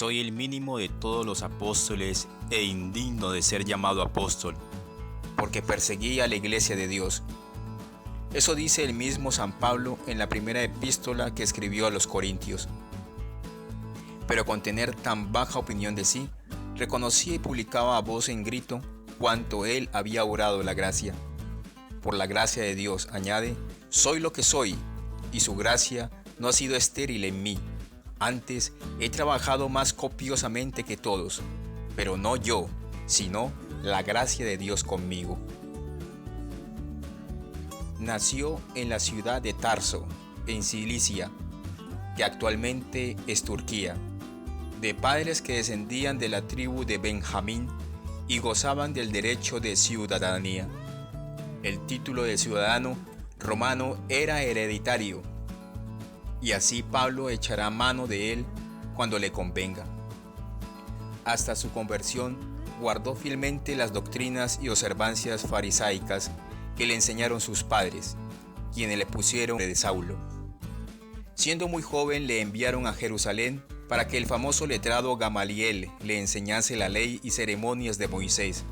Soy el mínimo de todos los apóstoles e indigno de ser llamado apóstol, porque perseguí a la iglesia de Dios. Eso dice el mismo San Pablo en la primera epístola que escribió a los Corintios. Pero con tener tan baja opinión de sí, reconocía y publicaba a voz en grito cuánto él había obrado la gracia. Por la gracia de Dios, añade, soy lo que soy, y su gracia no ha sido estéril en mí. Antes he trabajado más copiosamente que todos, pero no yo, sino la gracia de Dios conmigo. Nació en la ciudad de Tarso, en Cilicia, que actualmente es Turquía, de padres que descendían de la tribu de Benjamín y gozaban del derecho de ciudadanía. El título de ciudadano romano era hereditario, y así Pablo echará mano de él cuando le convenga. Hasta su conversión guardó fielmente las doctrinas y observancias farisaicas que le enseñaron sus padres, quienes le pusieron de Saulo. Siendo muy joven le enviaron a Jerusalén para que el famoso letrado Gamaliel le enseñase la ley y ceremonias de Moisés.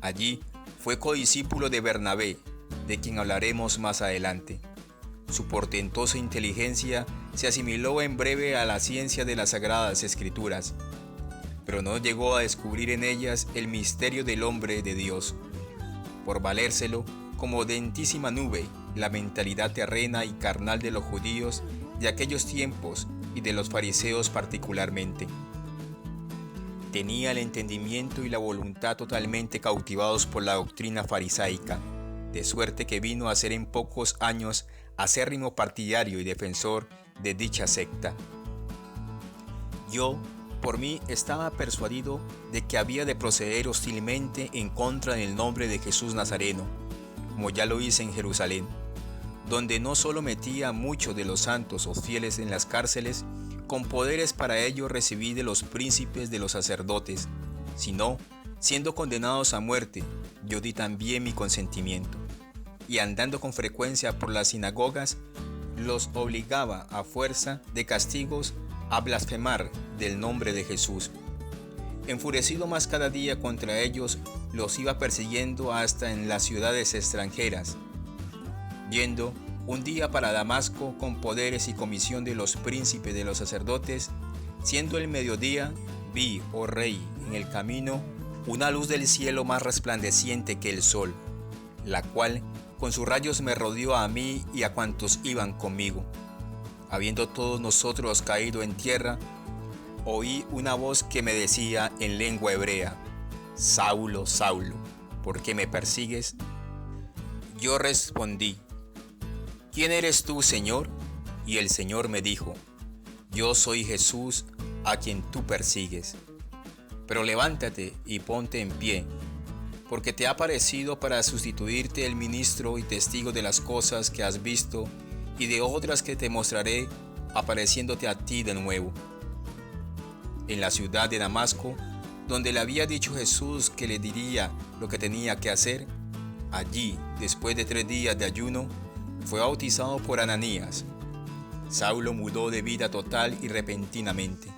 Allí fue codiscípulo de Bernabé, de quien hablaremos más adelante. Su portentosa inteligencia se asimiló en breve a la ciencia de las Sagradas Escrituras, pero no llegó a descubrir en ellas el misterio del hombre de Dios, por valérselo como dentísima nube la mentalidad terrena y carnal de los judíos de aquellos tiempos y de los fariseos particularmente. Tenía el entendimiento y la voluntad totalmente cautivados por la doctrina farisaica, de suerte que vino a ser en pocos años acérrimo partidario y defensor de dicha secta. Yo, por mí, estaba persuadido de que había de proceder hostilmente en contra del nombre de Jesús Nazareno, como ya lo hice en Jerusalén, donde no solo metía a muchos de los santos o fieles en las cárceles, con poderes para ello recibí de los príncipes de los sacerdotes, sino, siendo condenados a muerte, yo di también mi consentimiento, y andando con frecuencia por las sinagogas, los obligaba a fuerza de castigos a blasfemar del nombre de Jesús. Enfurecido más cada día contra ellos, los iba persiguiendo hasta en las ciudades extranjeras. Yendo un día para Damasco con poderes y comisión de los príncipes de los sacerdotes, siendo el mediodía, vi, oh rey, en el camino una luz del cielo más resplandeciente que el sol, la cual con sus rayos me rodeó a mí y a cuantos iban conmigo. Habiendo todos nosotros caído en tierra, oí una voz que me decía en lengua hebrea, Saulo, Saulo, ¿por qué me persigues? Yo respondí, ¿quién eres tú, Señor? Y el Señor me dijo, yo soy Jesús a quien tú persigues. Pero levántate y ponte en pie, porque te ha parecido para sustituirte el ministro y testigo de las cosas que has visto y de otras que te mostraré apareciéndote a ti de nuevo. En la ciudad de Damasco, donde le había dicho Jesús que le diría lo que tenía que hacer, allí, después de 3 días de ayuno, fue bautizado por Ananías. Saulo mudó de vida total y repentinamente.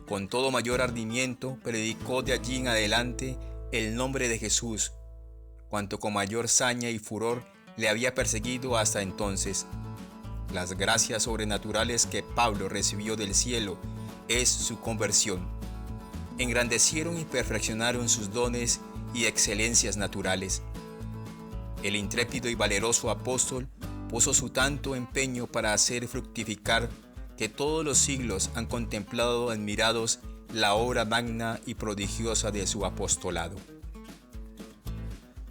Con todo mayor ardimiento predicó de allí en adelante el nombre de Jesús, cuanto con mayor saña y furor le había perseguido hasta entonces. Las gracias sobrenaturales que Pablo recibió del cielo es su conversión. Engrandecieron y perfeccionaron sus dones y excelencias naturales. El intrépido y valeroso apóstol puso su tanto empeño para hacer fructificar que todos los siglos han contemplado admirados la obra magna y prodigiosa de su apostolado.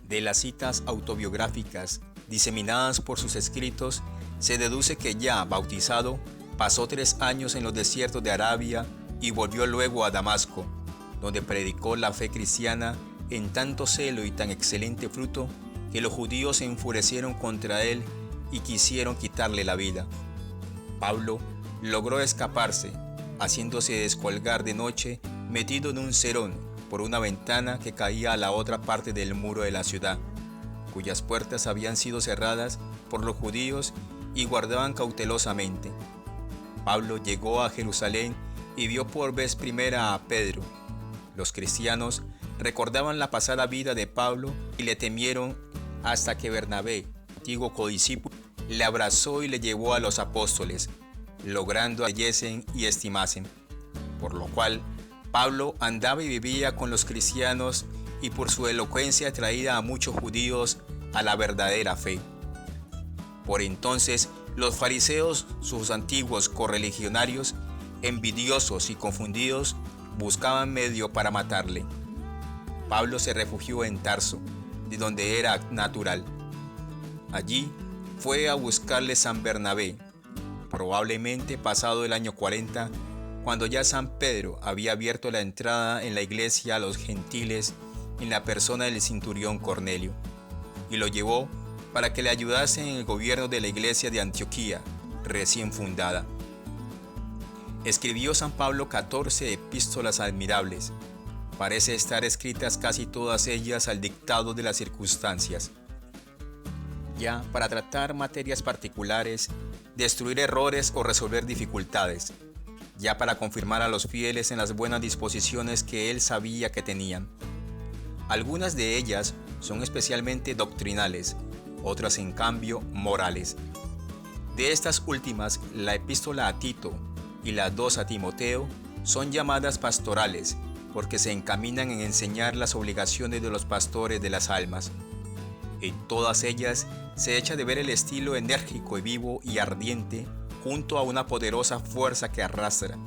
De las citas autobiográficas diseminadas por sus escritos, se deduce que ya bautizado, pasó 3 años en los desiertos de Arabia y volvió luego a Damasco, donde predicó la fe cristiana en tanto celo y tan excelente fruto que los judíos se enfurecieron contra él y quisieron quitarle la vida. Pablo logró escaparse, haciéndose descolgar de noche metido en un cerón por una ventana que caía a la otra parte del muro de la ciudad, cuyas puertas habían sido cerradas por los judíos y guardaban cautelosamente. Pablo llegó a Jerusalén y vio por vez primera a Pedro. Los cristianos recordaban la pasada vida de Pablo y le temieron hasta que Bernabé, antiguo codiscípulo, le abrazó y le llevó a los apóstoles, logrando que creyesen y estimasen. Por lo cual, Pablo andaba y vivía con los cristianos y por su elocuencia traía a muchos judíos a la verdadera fe. Por entonces, los fariseos, sus antiguos correligionarios, envidiosos y confundidos, buscaban medio para matarle. Pablo se refugió en Tarso, de donde era natural. Allí fue a buscarle San Bernabé, probablemente pasado el año 40, cuando ya San Pedro había abierto la entrada en la iglesia a los gentiles en la persona del centurión Cornelio, y lo llevó para que le ayudase en el gobierno de la iglesia de Antioquía, recién fundada. Escribió San Pablo 14 epístolas admirables. Parece estar escritas casi todas ellas al dictado de las circunstancias. Ya para tratar materias particulares, destruir errores o resolver dificultades. Ya para confirmar a los fieles en las buenas disposiciones que él sabía que tenían. Algunas de ellas son especialmente doctrinales, otras en cambio morales. De estas últimas, la epístola a Tito y las dos a Timoteo son llamadas pastorales, porque se encaminan en enseñar las obligaciones de los pastores de las almas. En todas ellas se echa de ver el estilo enérgico y vivo y ardiente, junto a una poderosa fuerza que arrastra,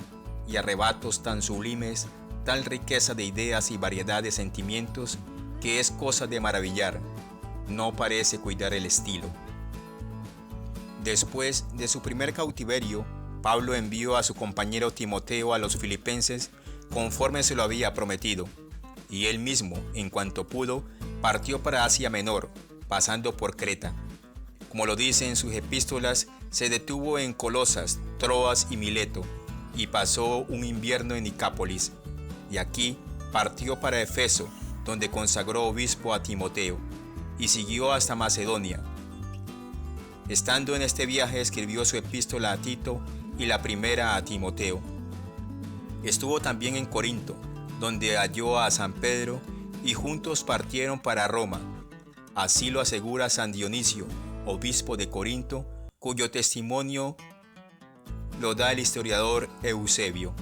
y arrebatos tan sublimes, tal riqueza de ideas y variedad de sentimientos, que es cosa de maravillar. No parece cuidar el estilo. Después de su primer cautiverio, Pablo envió a su compañero Timoteo a los filipenses conforme se lo había prometido, y él mismo, en cuanto pudo, partió para Asia Menor, pasando por Creta. Como lo dice en sus epístolas, se detuvo en Colosas, Troas y Mileto, y pasó un invierno en Nicápolis, y aquí partió para Efeso, donde consagró obispo a Timoteo, y siguió hasta Macedonia. Estando en este viaje escribió su epístola a Tito y la primera a Timoteo. Estuvo también en Corinto, donde halló a San Pedro, y juntos partieron para Roma. Así lo asegura San Dionisio, obispo de Corinto, cuyo testimonio lo da el historiador Eusebio.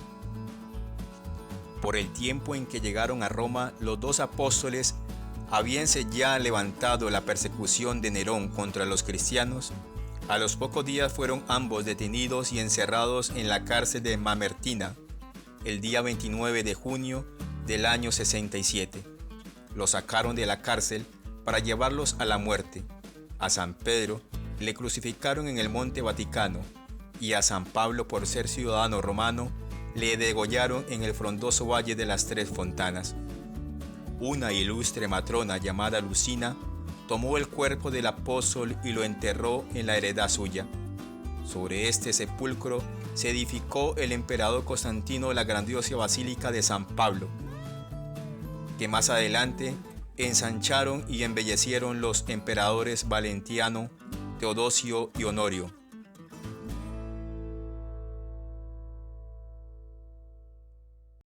Por el tiempo en que llegaron a Roma, los dos apóstoles, habíanse ya levantado la persecución de Nerón contra los cristianos. A los pocos días fueron ambos detenidos y encerrados en la cárcel de Mamertina, el día 29 de junio del año 67. Los sacaron de la cárcel para llevarlos a la muerte. A San Pedro le crucificaron en el Monte Vaticano, y a San Pablo, por ser ciudadano romano, le degollaron en el frondoso Valle de las Tres Fontanas. Una ilustre matrona llamada Lucina tomó el cuerpo del apóstol y lo enterró en la heredad suya. Sobre este sepulcro se edificó el emperador Constantino la grandiosa basílica de San Pablo, que más adelante ensancharon y embellecieron los emperadores Valentiano, Teodosio y Honorio.